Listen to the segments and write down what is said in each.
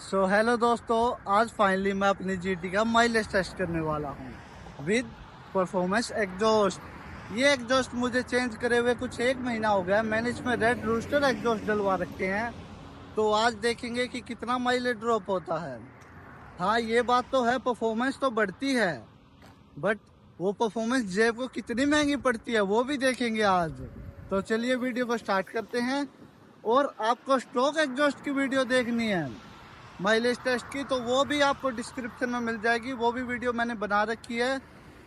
Hello दोस्तों, आज finally मैं अपनी जीटी का माइलेज टेस्ट करने वाला हूँ विद परफॉर्मेंस एग्जॉस्ट। ये एग्जॉस्ट मुझे चेंज करे हुए कुछ 1 महीना हो गया। मैंने इसमें रेड रूस्टर एग्जॉस्ट डलवा रखे हैं, तो आज देखेंगे कि कितना माइलेज ड्रॉप होता है। हाँ, ये बात तो है, परफॉर्मेंस तो बढ़ती है, बट वो परफॉर्मेंस जेब को कितनी महंगी पड़ती है वो भी देखेंगे आज। तो चलिए वीडियो को स्टार्ट करते हैं। और आपको स्टॉक एग्जॉस्ट की वीडियो देखनी है माइलेज टेस्ट की, तो वो भी आपको डिस्क्रिप्शन में मिल जाएगी। वो भी वीडियो मैंने बना रखी है।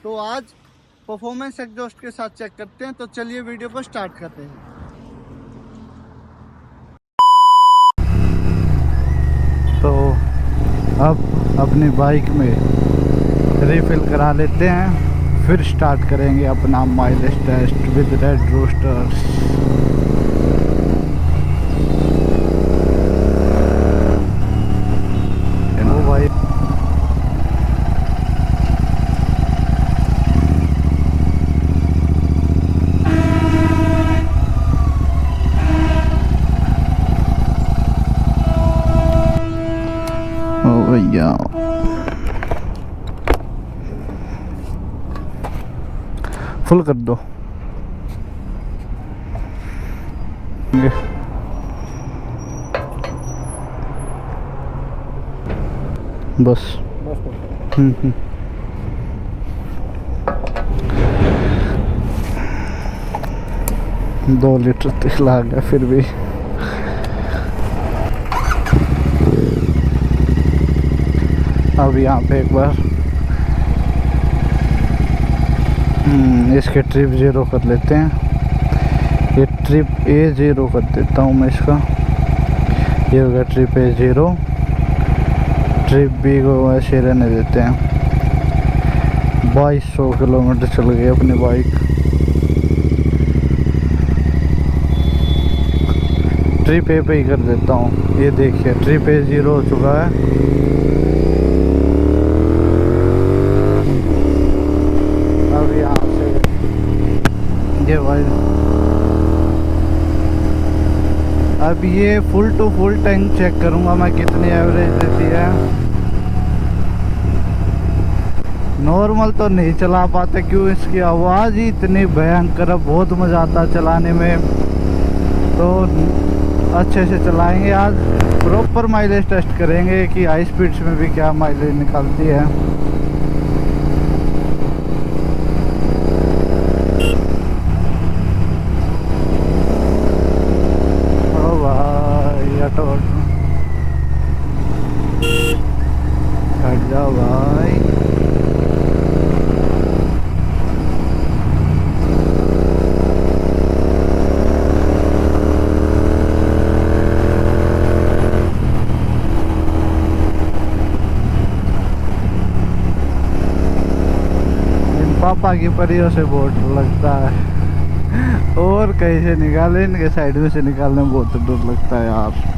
तो आज परफॉर्मेंस एग्जॉस्ट के साथ चेक करते हैं। तो चलिए वीडियो को स्टार्ट करते हैं। तो अब अपनी बाइक में रिफिल करा लेते हैं, फिर स्टार्ट करेंगे अपना mileage test with red roosters. भैया फुल कर दो। बस 2 लीटर तेल आ गया फिर भी। अब यहाँ पे एक बार इसके ट्रिप 0 कर लेते हैं। ये ट्रिप A0 कर देता हूँ मैं इसका। ये हो गया ट्रिप A0। ट्रिप B को ऐसे रहने देते हैं। 2200 किलोमीटर चल गई अपनी बाइक। ट्रिप A पे ही कर देता हूँ। ये देखिए ट्रिप A0 हो चुका है। अब ये full to full tank check करूंगा मैं कितनी एवरेज देती है। नॉर्मल तो नहीं चला पाते, क्यों, इसकी आवाज़ ही इतनी भयंकर है। बहुत मज़ा आता है चलाने में, तो अच्छे से चलाएंगे आज। प्रॉपर माइलेज टेस्ट करेंगे कि हाई स्पीड्स में भी क्या माइलेज निकालती है। हट जाओ भाई। इन पापा की परियों से बहुत डर लगता है। और कहीं से निकाले, इनके साइड में से निकालने में बहुत डर लगता है यार।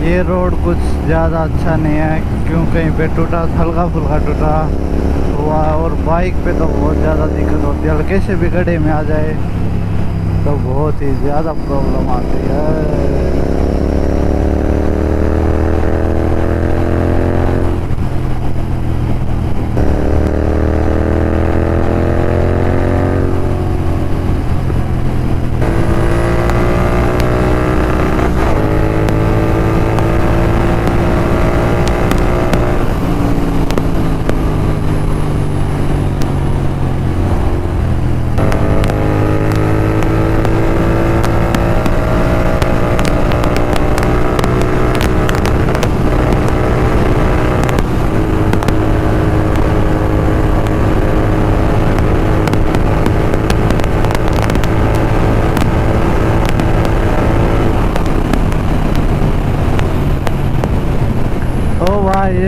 ये रोड कुछ ज़्यादा अच्छा नहीं है, क्यों कहीं पे टूटा, हल्का फुल्का टूटा हुआ। और बाइक पे तो बहुत ज़्यादा दिक्कत होती है, हल्के से भी गड्ढे में आ जाए तो बहुत ही ज़्यादा प्रॉब्लम आती है।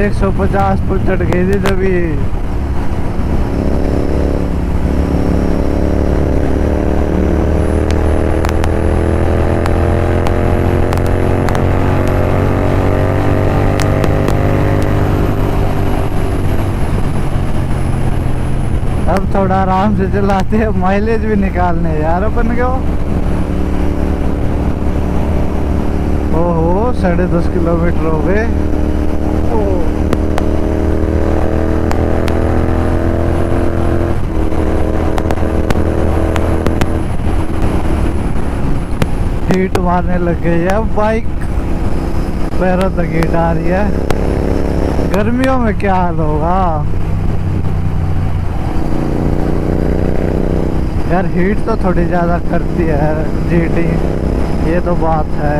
150 पर चढ़ गई थी तभी। अब थोड़ा आराम से चलाते हैं, माइलेज भी निकालने यार अपन को। ओहो 10.5 किलोमीटर हो गए। हीट मारने लग गई है अब बाइक, पैरों तक हीट आ रही है। गर्मियों में क्या हाल होगा यार। हीट तो थोड़ी ज़्यादा करती है जीटी, ये तो बात है।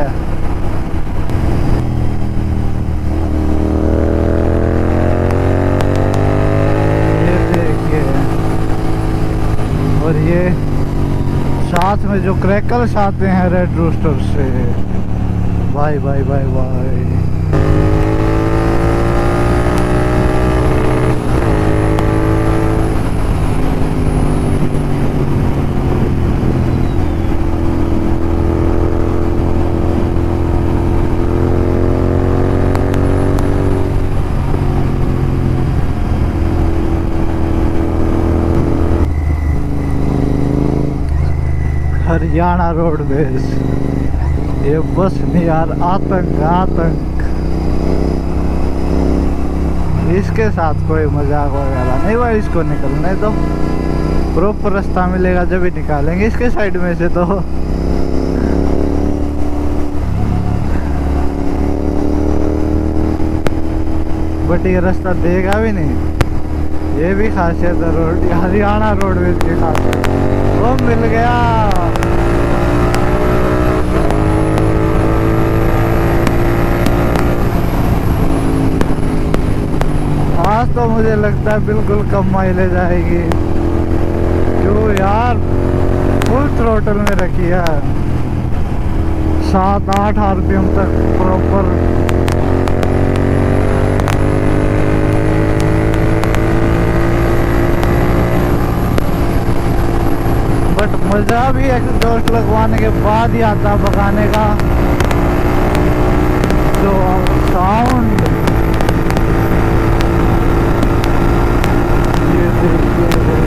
ये देखिए, और ये साथ में जो क्रैकर्स आते हैं रेड रूस्टर से, भाई भाई भाई भाई। हरियाणा रोडवेज, ये बस नहीं यार, आतंक आतंक। इसके साथ कोई मजाक वगैरह नहीं भाई, इसको निकलने दो। प्रॉपर रास्ता मिलेगा जब ही निकालेंगे इसके साइड में से तो। बट ये रास्ता देगा भी नहीं, ये भी खासियत है रोड, हरियाणा रोडवेज की खासियत। वो मिल गया। आज तो मुझे लगता है बिल्कुल कम माइलेज आएगी, क्यों यार फुल थ्रोटल में रखी है, 7-8 आरपीएम तक प्रॉपर। बट मजा भी एग्जॉस्ट लगवाने के बाद ही आता भगाने का, जो साउंड। ये देखिए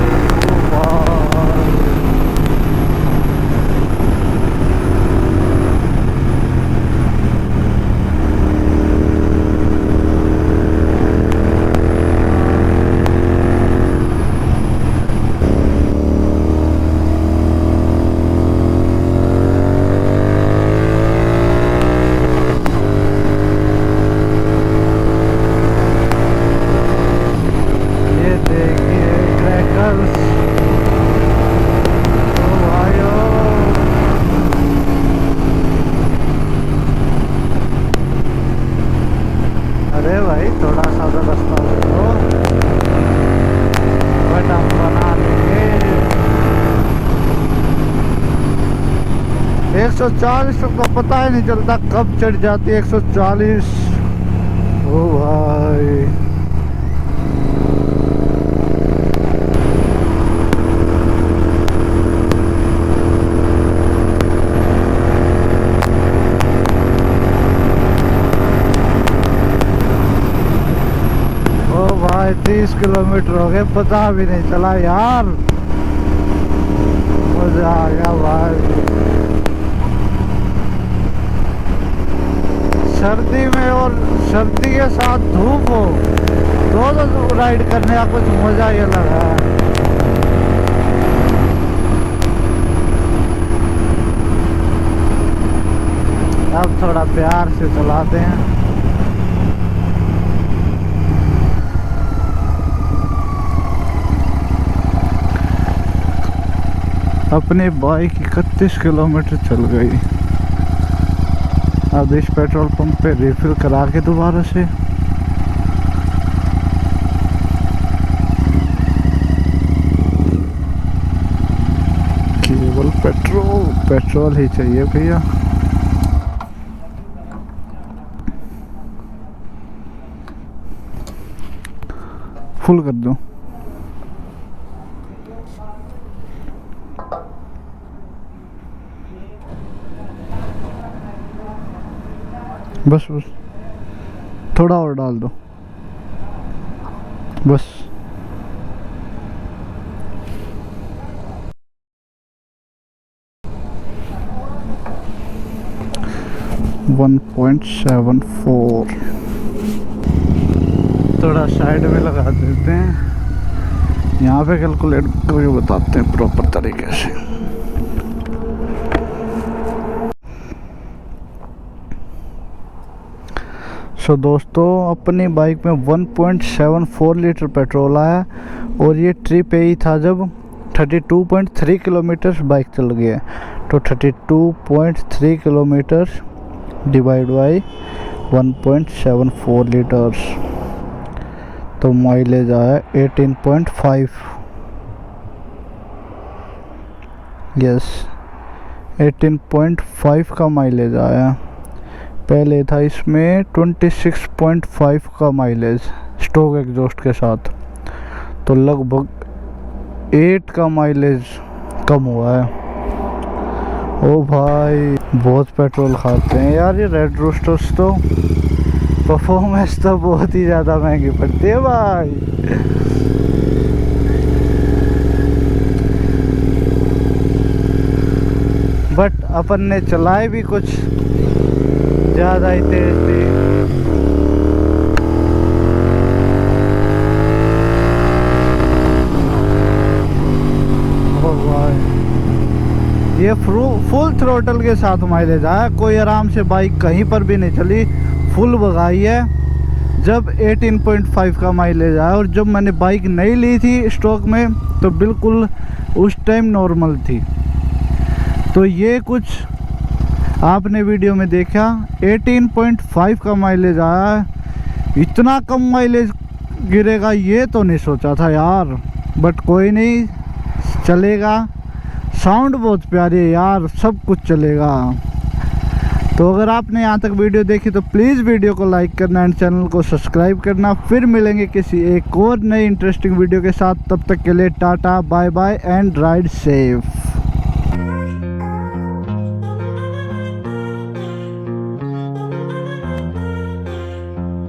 भाई थोड़ा सा तो रास्ता दो, बट हम बना लेंगे। 140 को पता ही नहीं चलता कब चढ़ जाती है 140। ओ भाई भाई 30 किलोमीटर हो गए, पता भी नहीं चला यार। मजा आ गया भाई। सर्दी में और सर्दी के साथ धूप हो तो राइड करने का कुछ मजा ही अलग है। अब थोड़ा प्यार से चलाते हैं। अपनी बाइक 31 किलोमीटर चल गई। अब इस पेट्रोल पंप पे रिफिल करा के दोबारा से केवल पेट्रोल ही चाहिए भैया। फुल कर दो। बस बस थोड़ा और डाल दो बस। वन 1.74 थोड़ा साइड में लगा देते हैं, यहाँ पे कैलकुलेट करके बताते हैं प्रॉपर तरीके से। सो दोस्तों अपनी बाइक में 1.74 लीटर पेट्रोल आया और ये ट्रिप यही था जब 32.3 किलोमीटर बाइक चल गई है। तो 32.3 किलोमीटर डिवाइड बाई 1.74 लीटर्स, तो माइलेज आया 18.5। यस 18.5 का माइलेज आया। पहले था इसमें 26.5 का माइलेज स्टॉक एग्जॉस्ट के साथ, तो लगभग 8 का माइलेज कम हुआ है। ओ भाई बहुत पेट्रोल खाते हैं यार ये रेड रूस्टर्स, तो परफॉर्मेंस तो बहुत ही ज़्यादा महंगी पड़ती है भाई। बट अपन ने चलाए भी कुछ ज़्यादा ही तेज थी। ये फुल थ्रोटल के साथ माइलेज आया, कोई आराम से बाइक कहीं पर भी नहीं चली, फुल भगाई है जब 18.5 का माइलेज आया। और जब मैंने बाइक नई ली थी स्टॉक में तो बिल्कुल उस टाइम नॉर्मल थी। तो ये कुछ आपने वीडियो में देखा 18.5 का माइलेज आया, इतना कम माइलेज गिरेगा ये तो नहीं सोचा था यार। बट कोई नहीं, चलेगा। साउंड बहुत प्यारी है यार, सब कुछ चलेगा। तो अगर आपने यहाँ तक वीडियो देखी तो प्लीज़ वीडियो को लाइक करना एंड चैनल को सब्सक्राइब करना। फिर मिलेंगे किसी एक और नई इंटरेस्टिंग वीडियो के साथ, तब तक के लिए ta-ta bye bye and ride safe.